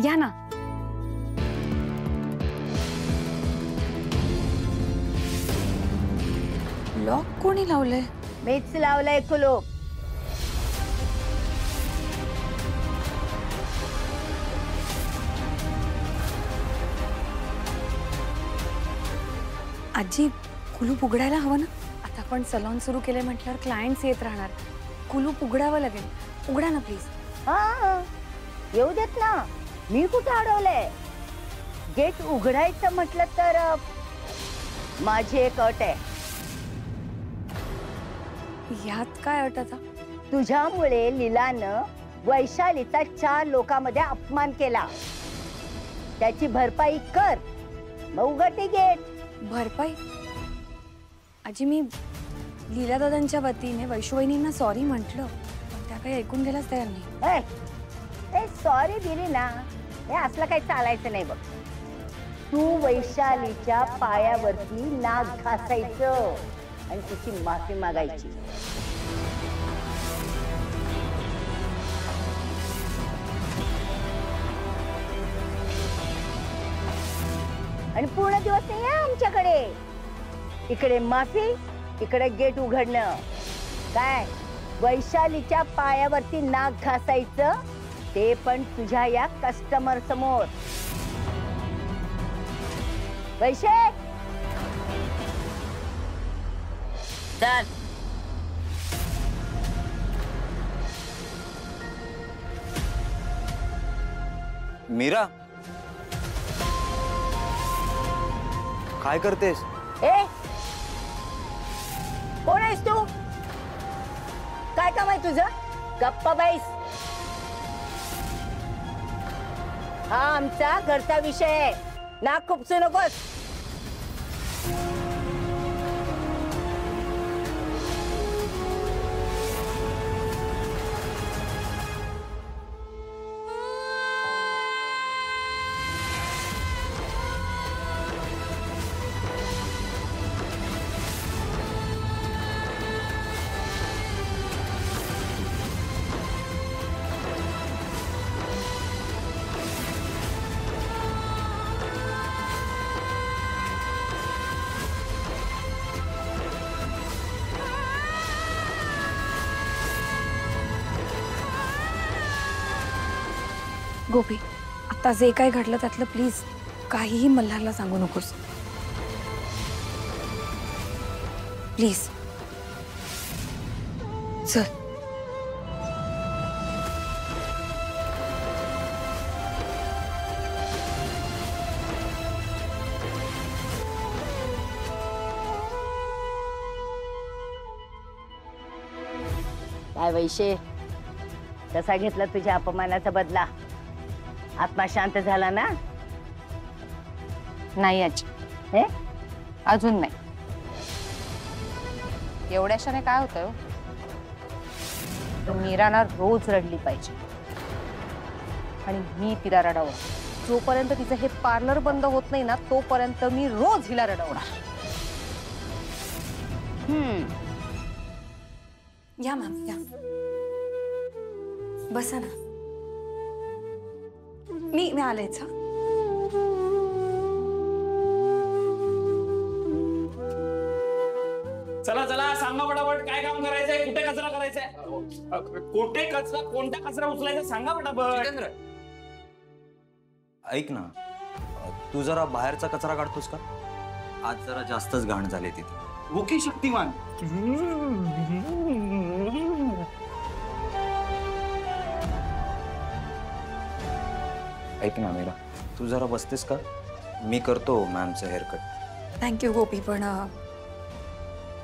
घ्या ना. लॉक कोणी लावलंय? मीच लावलंय कुलूप. आजी, कुलूप उघडायला हवं ना. आता आपण सलॉन सुरू केले म्हटल्यावर क्लायंट्स येत राहणार. कुलूप उघडावं लागेल. उघडा ना प्लीज. हा, येऊ देत ना. मी कुठं अडवलंय? गेट उघडायचं म्हटलं तर माझी एक अट आहे. यात काय अट आता? तुझ्यामुळे लीलानं वैशालीचा 4 लोकांमध्ये अपमान केला. त्याची भरपाई कर, मग उघडते गेट. भरपाई? आजी, मी लीला दादांच्या वतीने वैशुवहिनींना सॉरी म्हटलं, त्या काही ऐकून घ्यायलाच तयार नाही. सॉरी दिली ना, हे असलं काही चालायचं नाही बघ. तू वैशालीच्या पायावरती नाक घासायचं आणि तिची माफी मागायची. आणि पूर्ण दिवस नाही आहे आमच्याकडे. इकडे माफी, इकडे गेट उघडणं. काय वैशालीच्या पायावरती नाक घासायचं, ते पण तुझ्या या कस्टमर समोर. वैशे, चल. मीरा, काय करतेस? कोण आहेस तू? काय काम आहे तुझं? गप्पा बैस. हा आमचा घरचा विषय आहे, नाक खुपसू नकोस. गोपी, आता जे काय घडलं त्यातलं प्लीज काहीही मल्हारला सांगू नकोस प्लीज. चल. काय वैशे, कसा घेतला तुझ्या अपमानाचा बदला? आत्मा शांत झाला ना? नाही आजी, हे अजून नाही. एवढ्याशाने काय होतं? मीरा ना रोज रडली पाहिजे आणि मी तिला रडवणार. जोपर्यंत तिचं हे पार्लर बंद होत नाही ना, तोपर्यंत मी रोज हिला रडवणार. या मॅम, या. बसा ना. मी आलेच. चला चला, सांगा पटापट काय काम करायचंय, कुठे कचरा करायचंय, कुठे कचरा, कोणता कचरा उचलायचा सांगा पटापट. ऐक ना, तू जरा बाहेरचा कचरा काढतोस का? आज जरा जास्तच घाण झाले तिथे. ओके शक्तिमान. ऐक ना मीरा, तू जरा बसतेस का? मी करतो मॅमचं हेअरकट. थँक्यू गोपी, पण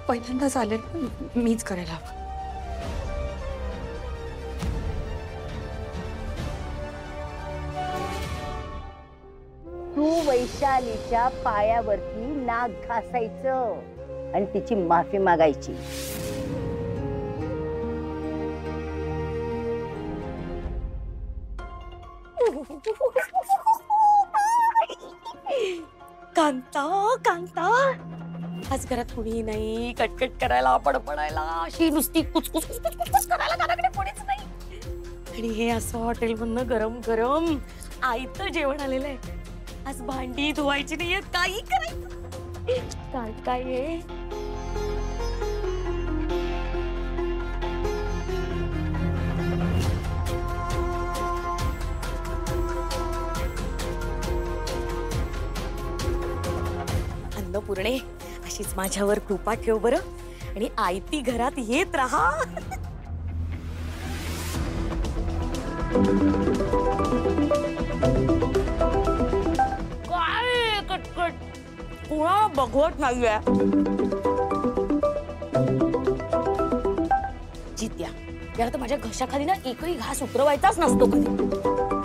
पहिल्यांदा चालेल, मीच करायला. तू वैशालीच्या पायावरती नाक घासायचं आणि तिची माफी मागायची. कांता, कांता, आज घरात कुणी नाही. कटकट करायला, पडपडायला, अशी नुसती कुचकुच कुचकुच कुचकुच करायला घराकडे कोणीच नाही. आणि हे असं हॉटेलमधनं गरम गरम आईचं जेवण आलेलं आहे. आज भांडी धुवायची नाहीये, काही करायचं काय काय आहे. अन्नपूर्णे, अशीच माझ्यावर कृपा ठेव बरं, आणि आयती घरात येत राहा. काय कटकट कुणा बघवत नाहीये. जित्या, याला तर माझ्या घशाखाली ना एकही घास उतरवायचाच नसतो कधी.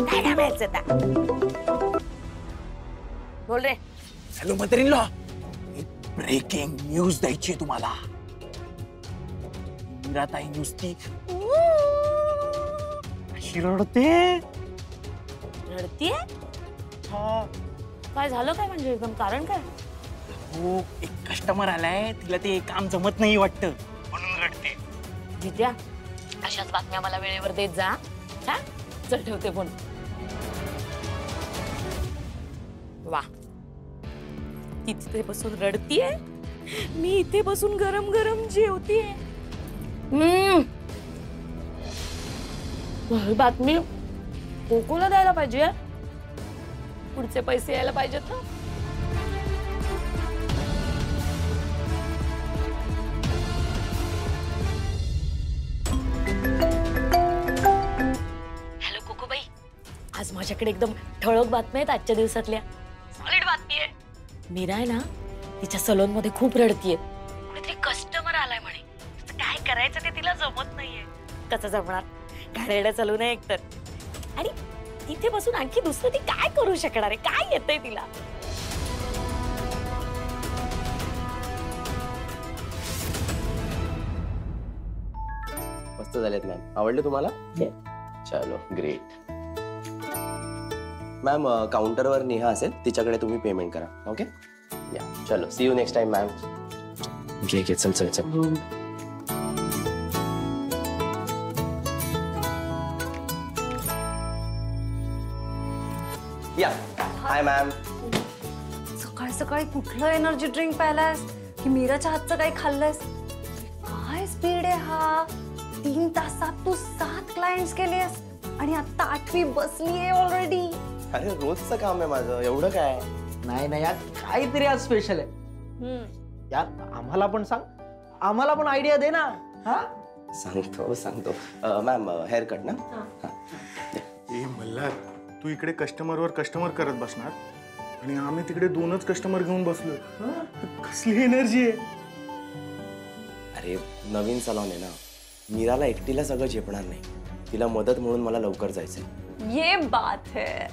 काय घालायचं आता? बोल रे. हॅलो मदर-इन-लॉ, ब्रेकिंग न्यूज द्यायची तुम्हाला. मीराताई नुसती अशी रडते. रडतीये? काय झालं काय, म्हणजे एकदम कारण काय? हो, एक कस्टमर आलाय, तिला ते काम जमत नाही वाटतं म्हणून रडते. जित्या, अशाच बातम्या मला वेळेवर देत जा. हा, चल ठेवते फोन. वा, ती तिथे बसून रडतीये, मी इथे बसून गरम गरम जेवतीये. बातमी कोकोला द्यायला पाहिजे. पुढचे पैसे यायला पाहिजेत ना. हॅलो कोकोबाई, आज माझ्याकडे एकदम ठळक बातम्या आहेत आजच्या दिवसातल्या. सॉलिड बातमी आहे. मीरा आहे ना, तिच्या सलून मध्ये खूप रडतीये. कुणीतरी कस्टमर आलाय म्हणे. तिचं काय करायचं ते तिला जमत नाहीये. कसं जमणार, घाणेरडं सलून आहे एकतर, आणि तिथे बसून आणखी दुसरं ती काय करू शकणार आहे. काय येतंय तिला. मस्त झालेत मॅम. आवडले तुम्हाला? चलो ग्रेट. मॅम काउंटरवर नेहा असेल, तिच्याकडे तुम्ही पेमेंट करा. ओके, या चलो, see you next time ma'am. घे घे, चल चल चल. या, हाय मॅम. सकाळी सकाळी कुठलं एनर्जी ड्रिंक प्यायलास की मीराच्या हातचं काही खाल्लंस? काय स्पीड आहे हा. 3 तासात तू 7 क्लायंट्स केलेस आणि आता 8वी बसली आहे ऑलरेडी. अरे रोजचं काम आहे माझं, एवढं काय. नाही नाही यार, काहीतरी आज स्पेशल आहे यार. आम्हाला पण सांग, आम्हाला पण आयडिया दे ना. हा, सांगतो सांगतो. मॅम हेअर कट ना. ए मल्हार, तू इकडे कस्टमरवर कस्टमर करत बसणार आणि आम्ही तिकडे 2च कस्टमर घेऊन बसलो. कसली एनर्जी आहे. अरे नवीन सलॉन आहे ना, मीराला एकटीला सगळं झेपणार नाही. तिला मदत म्हणून मला लवकर जायचंय. ये बात है.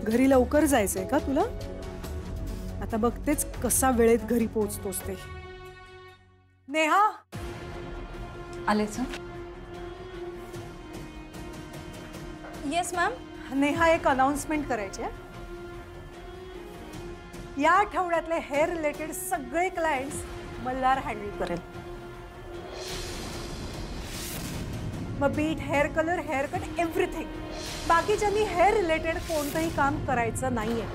घरी लवकर जायचंय का तुला? आता बघतेच कसा वेळेत घरी पोहोचतोस ते. नेहा आलेच. Yes ma'am. नेहा, एक अनाउन्समेंट करायची आहे. या आठवड्यातले हेअर रिलेटेड सगळे क्लायंट्स मल्हार हँडल करेल. मग beard, hair colour, hair cut, everything. बाकीच्यांनी हेअर रिलेटेड कोणतंही काम करायचं नाहीये.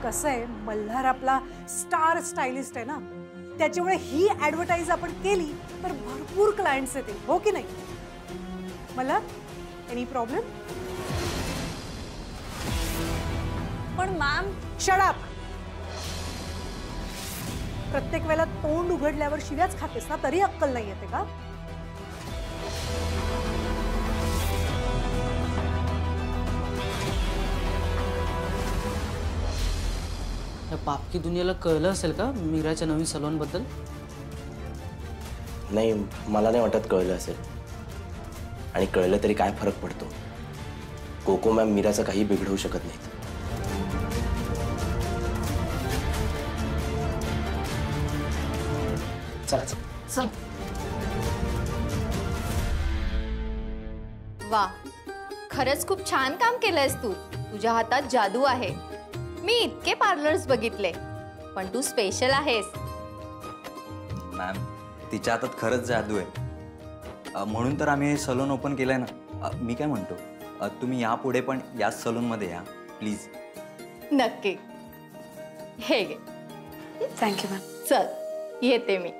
कसं आहे, मल्हार आपला स्टार स्टायलिस्ट आहे ना, त्याच्यामुळे ही ऍडव्हर्टाईज आपण केली तर भरपूर क्लायंट्स येतील, हो की नाही? Malhar, any problem? पण मॅम, शट अप. प्रत्येक वेळेला तोंड उघडल्यावर शिव्याच खातेस ना, तरी अक्कल नाही येते का? या पापकी दुनियाला कळलं असेल का मीराच्या नवीन सलून बद्दल? नाही, मला नाही वाटत कळलं असेल. आणि कळलं तरी काय फरक पडतो. कोको मॅम मीराचं काही बिघडवू शकत नाहीत. चला चल. वा, खरंच खूप छान काम केलंयस तू. तुझ्या हातात जादू आहे. मी इतके पार्लर्स बघितले, पण तू स्पेशल आहेस. मॅम, तिच्या हातात खरंच जादू आहे. म्हणून तर आम्ही सलून ओपन केलंय ना. मी काय म्हणतो, तुम्ही यापुढे पण याच सलूनमध्ये या प्लीज. नक्की. हे घे. Thank you ma'am. चल येते मी.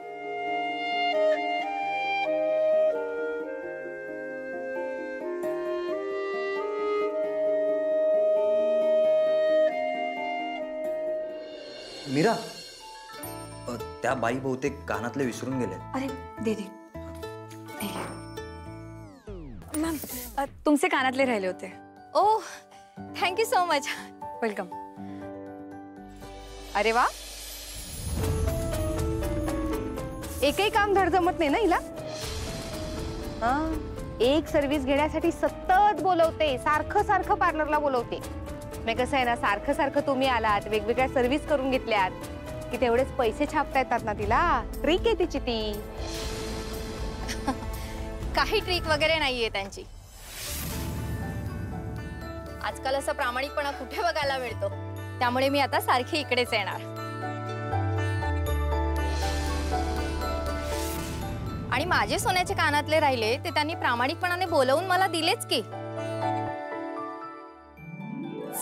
मीरा, त्या बाई बहुतेक कानातले विसरून गेले. अरे दे दे. मॅम तुमचे कानातले राहिले होते. ओह थँक्यू सो मच. वेलकम. अरे वा, एकही काम धड जमत नाही ना हिला. एक सर्व्हिस घेण्यासाठी सतत बोलवते, सारखं सारखं पार्लरला बोलवते. मग कसं आहे ना, सारखं सारखं तुम्ही आलात, वेगवेगळ्या सर्व्हिस करून घेतल्यात की तेवढेच पैसे छापता येतात ना तिला. ट्रिक आहे तिची ती. काही ट्रिक वगैरे नाहीये त्यांची. आजकाल असा प्रामाणिकपणा कुठे बघायला मिळतो. त्यामुळे मी आता सारखी इकडेच येणार. आणि माझे सोन्याचे कानातले राहिले ते त्यांनी प्रामाणिकपणाने बोलवून मला दिलेच की.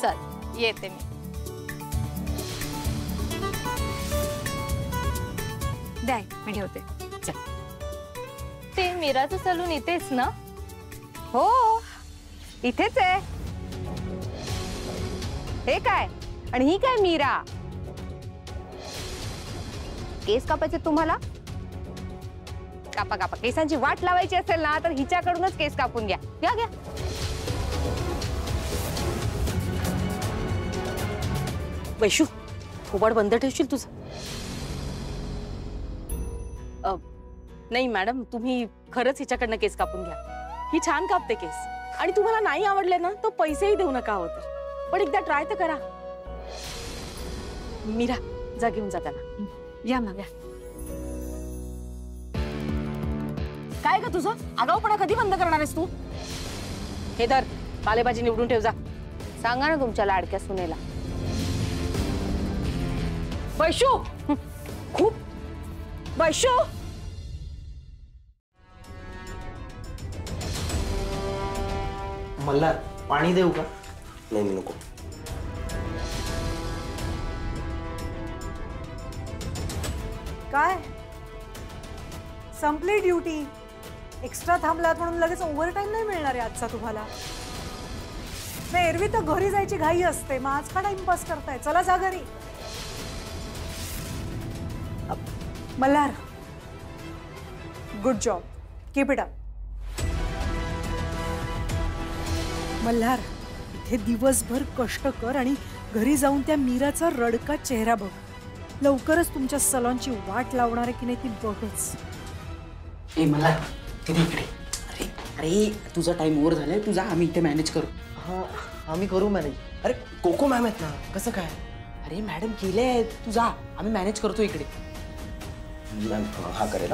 चल येते मी. द्या मी ठेवते. ते मीराचं सलून इथेच ना? हो इथेच आहे. हे काय आणि ही काय मीरा? केस कापायचे तुम्हाला? कापा कापा. केसांची वाट लावायची असेल ना तर हिच्याकडूनच केस कापून घ्या. घ्या घ्या. वैशू, थोबाड बंद ठेवशील तुझं? नाही मॅडम, तुम्ही खरंच हिच्याकडनं केस कापून घ्या. ही छान कापते केस. आणि तुम्हाला नाही आवडले ना तो पैसेही देऊ नका हवं तर. पण एकदा ट्राय तर करा. मीरा जा घेऊन जा त्याला. या मॅम. काय ग तुझं आगाऊपणा कधी बंद करणार आहेस तू? हे धर, पालेभाजी निवडून ठेव जा. सांगा ना तुमच्या लाडक्या सुनेला. वैशू, खूप. वैशू, मला पाणी देऊ का? नाही नको. काय संपली ड्युटी? एक्स्ट्रा थांबलात म्हणून लगेच ओव्हरटाईम नाही मिळणार आहे आजचा तुम्हाला. नाही एरवी तर घरी जायची घाई असते, मग आज का टाइमपास करताय? चला जा घरी. Malhar, good job, keep it up. Malhar, इथे दिवसभर कष्ट कर आणि घरी जाऊन त्या मीराचा रडका चेहरा बघ. लवकरच तुमच्या सलॉनची वाट लावणार आहे की नाही ती बघच. ए मला तिथे इकडे. अरे अरे तुझा टाइम ओव्हर झालाय, तुझा आम्ही इथे मॅनेज करू. हा आम्ही करू मॅनेज. अरे कोको मॅम आहेत ना, कसं काय? अरे मॅडम गेले, तू जा, आम्ही मॅनेज करतो इकडे. मॅम हा करेल.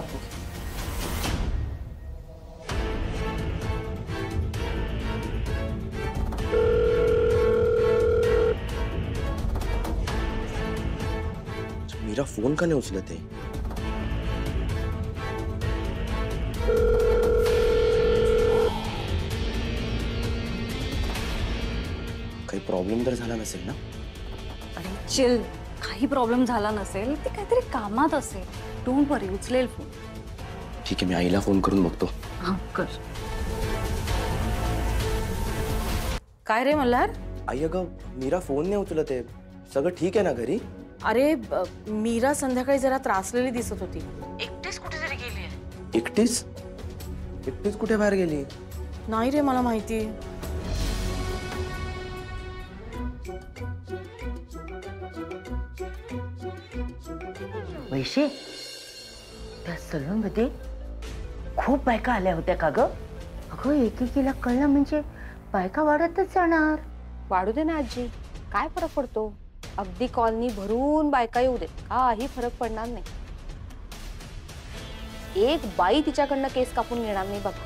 मीरा फोन का नाही उचलत आहे? काही प्रॉब्लेम तर झाला नसेल ना? अरे चिल, काही प्रॉब्लेम झाला नसेल. ते काहीतरी कामात असेल. डोंट वरी, उचलेल फोन. ठीक आहे, मी आईला फोन करून बघतो. हा कर. काय रे मल्हार? आई अगं मीरा फोन नाही उचलत आहे. सगळं ठीक आहे ना घरी? अरे मीरा संध्याकाळी जरा त्रासलेली दिसत होती. एकटीच कुठेतरी गेली. एकटीच? एकटीच कुठे बाहेर गेली? नाही रे मला माहिती. वैशे, त्या सलून मध्ये खूप बायका आल्या होत्या का ग? अगं एकेकीला कळलं म्हणजे बायका वाढतच जाणार. वाढू दे ना आजी, काय फरक पडतो? अगदी कॉलनी भरून बायका येऊ देत, काही फरक पडणार नाही. एक बाई तिच्याकडनं केस कापून घेणार नाही बघा.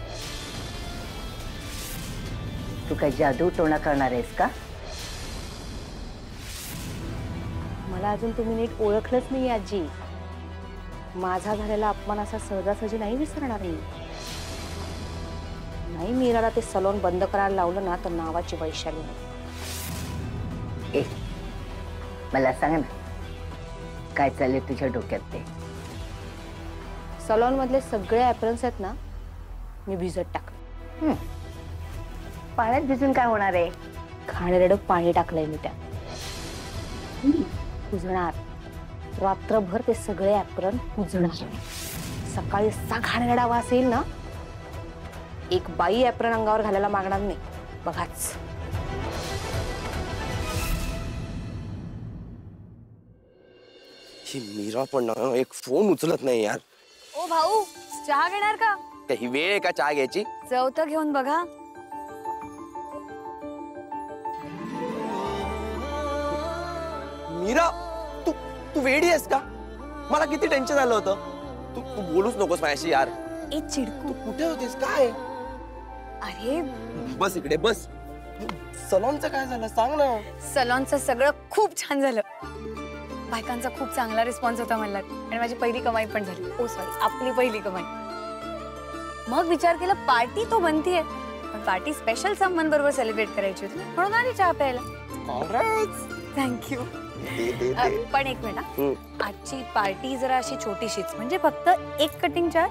तू काय जादू टोणा करणार आहेस का? मला अजून तुम्ही नीट ओळखलंच नाही आजी. माझा झालेला अपमान असा सहजासहजी नाही विसरणार मी. नाही मीराला ते सलून बंद करायला लावलं ना तर नावाची वैशाली नाही. ए मला सांग ना काय चाललंय तुझ्या डोक्यात ते. सलॉन मधले सगळे ॲप्रन्स आहेत ना मी भिजत टाकले. पाण्यात भिजून काय होणार आहे. घाणेरडं पाणी टाकलंय मी त्यात. कुजणार रात्रभर ते सगळे ॲप्रन कुजणार. सकाळी असा घाणेरडा वास येईल ना एक बाई ॲप्रन अंगावर घालायला मागणार नाही. बघाच. ही मीरा पण ना एक फोन उचलत नाही यार. ओ भाऊ चहा घेणार का? काही वेळ आहे का चहा घ्यायची? चव तर घेऊन बघा. मीरा तू तू वेडी आहेस का? मला किती टेन्शन आलं होतं. तू तू बोलूच नकोस माझ्याशी यार. ए चिडकू. तू कुठे होतीस काय? अरे बस इकडे बस. सलॉनचं काय झालं सांग ना. सलॉनचं सगळं खूप छान झालं. बायकांचा खूप चांगला रिस्पॉन्स होता मला आणि माझी पहिली कमाई पण झाली. ओ सॉरी आपली पहिली कमाई. मग विचार केला पार्टी तो बनतीये पण पार्टी स्पेशल समवन बरोबर सेलिब्रेट करायची होती म्हणून आली चहा प्यायला. थँक्यू. पण एक मिनिट आजची पार्टी जरा अशी छोटीशीच म्हणजे फक्त एक कटिंग चहा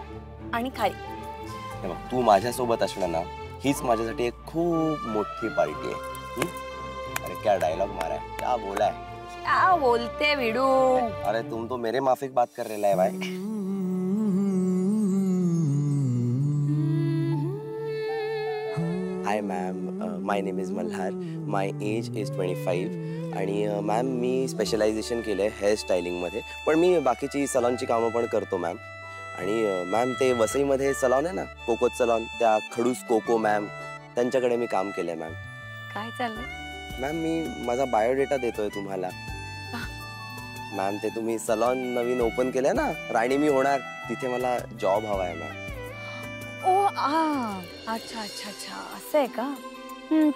आणि खारी. तू माझ्यासोबत असणार ना हीच माझ्यासाठी एक खूप मोठी पार्टी आहे. अरे क्या डायलॉग मारा है, क्या बोला है. क्या बोलते विडू. अरे तुम तो मेरे माफिक बात कर रहे है भाई. Hi ma'am, my name is Malhar. My age is 25 आणि मॅम मी स्पेशलायझेशन केलं आहे हेअरस्टायलिंगमध्ये पण मी बाकीची सलॉनची कामं पण करतो मॅम. आणि मॅम ते वसईमध्ये सलॉन आहे ना कोकोच सलॉन त्या खडूस कोको मॅम त्यांच्याकडे मी काम केलंय मॅम. काय चाललंय मॅम? मी माझा बायोडेटा देतोय तुम्हाला मॅम. ते तुम्ही सलॉन नवीन ओपन केलंय ना राणी मी होणार तिथे मला जॉब हवा आहे मॅम. ओ अच्छा अच्छा अच्छा असं आहे का.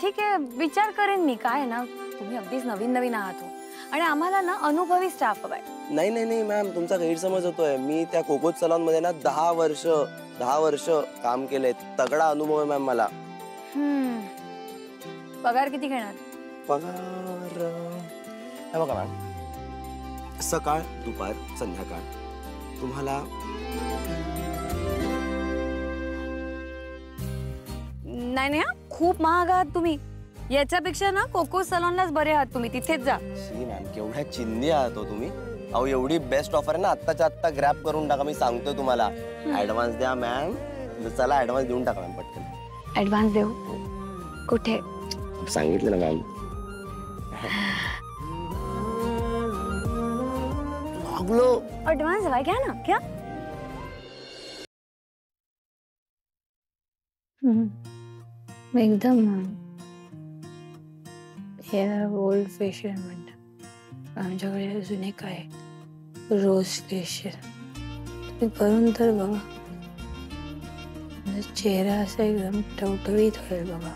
ठीक आहे विचार करेन मी. काय ना तुम्ही अगदीच नवीन नवीन आहात हो आणि आम्हाला ना अनुभवी स्टाफ हवाय. नाही नाही नाही मॅम तुमचा गैरसमज होतोय. मी त्या कोकोच सलॉन मध्ये ना 10 वर्ष काम केलंय. तगडा अनुभव आहे मॅम मला. पगार किती घेणार? पगार हे बघा मॅम सकाळ दुपार संध्याकाळ तुम्हाला नाही नाही खूप महाग आहात तुम्ही. याच्यापेक्षा ना कोको सलॉनलाच बरे आहात तुम्ही तिथेच जा. शी मॅम केवढ्या चिंदी आहात हो तुम्ही. अहो एवढी बेस्ट ऑफर आहे ना आत्ताच्या आत्ता ग्रॅब करून टाका. मी सांगतोय तुम्हाला. ऍडव्हान्स द्या मॅम. चला ऍडव्हान्स देऊन टाका मॅम पटकन. ऍडव्हान्स देऊ कुठे? सांगितलं ना मॅम. ऍडव्हान्स हवाय घ्या ना घ्या. एकदम हे ओल्ड फेशियल म्हणतात. आमच्याकडे अजून एक आहे रोज फेशियल. तुम्ही करून तर बघा. चेहरा असा एकदम टवटवीत होईल बघा.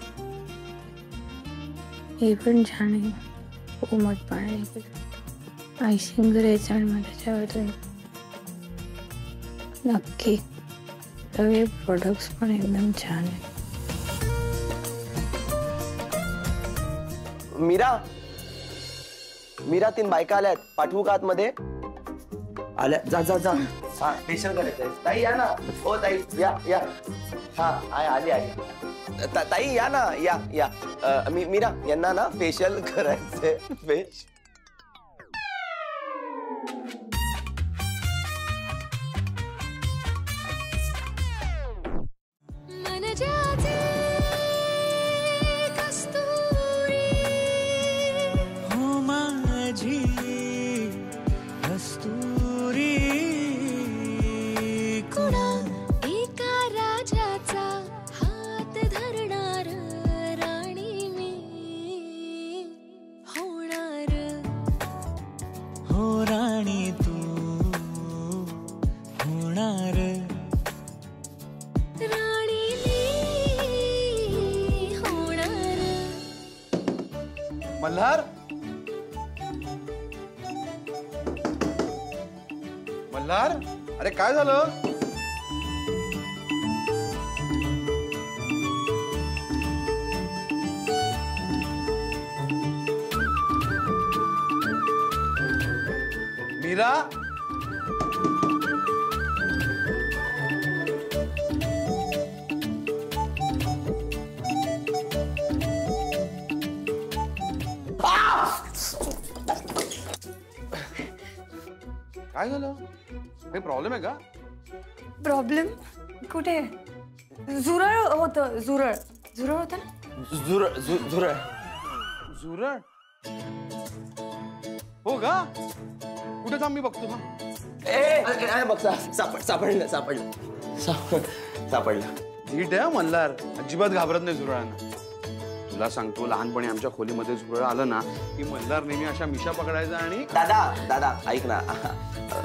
हे पण छान आहे. कोमट पाणी आयसिंग करायचं आणि मग त्याच्यावर नक्की सगळे प्रोडक्ट्स पण एकदम छान आहे. मीरा 3 बायका आल्यात. पाठवू का आतमध्ये? आल्या जा जा जा. हा फेशियल करायचंय. ताई या ना. हो ताई या या. हा आली आली. ताई या ना या या. मीरा यांना ना फेशियल करायचंय. फेश मल्हार मल्हार अरे काय झालं? मीरा काय झालं काही प्रॉब्लेम आहे का प्रॉब्लेम कुठे झुरळ होतं झुरळ झुरळ होतं ना झुरळ झुरळ हो का कुठे थांब मी बघतो बघ सापडलं नीट आहे मल्हार अजिबात घाबरत नाही झुरळांना तुला सांगतो लहानपणी आमच्या खोलीमध्ये झुरळ आलं ना की मल्हार नेहमी अशा मिशा पकडायचा आणि दादा ऐक ना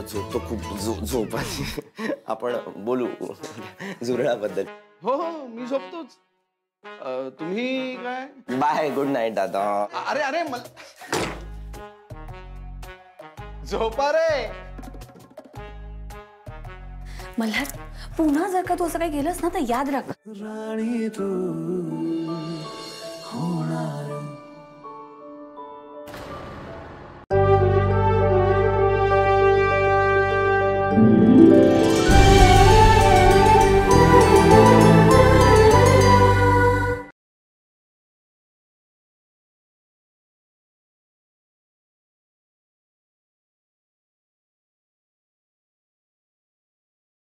झोपतो खूप झोप आपण बोलू झुरळाबद्दल हो मी झोपतोच तुम्ही काय बाय गुड नाईट दादा अरे झोपा रे मल्हार पुन्हा जर का तू असं काही केलंस ना तर याद राख राणी तू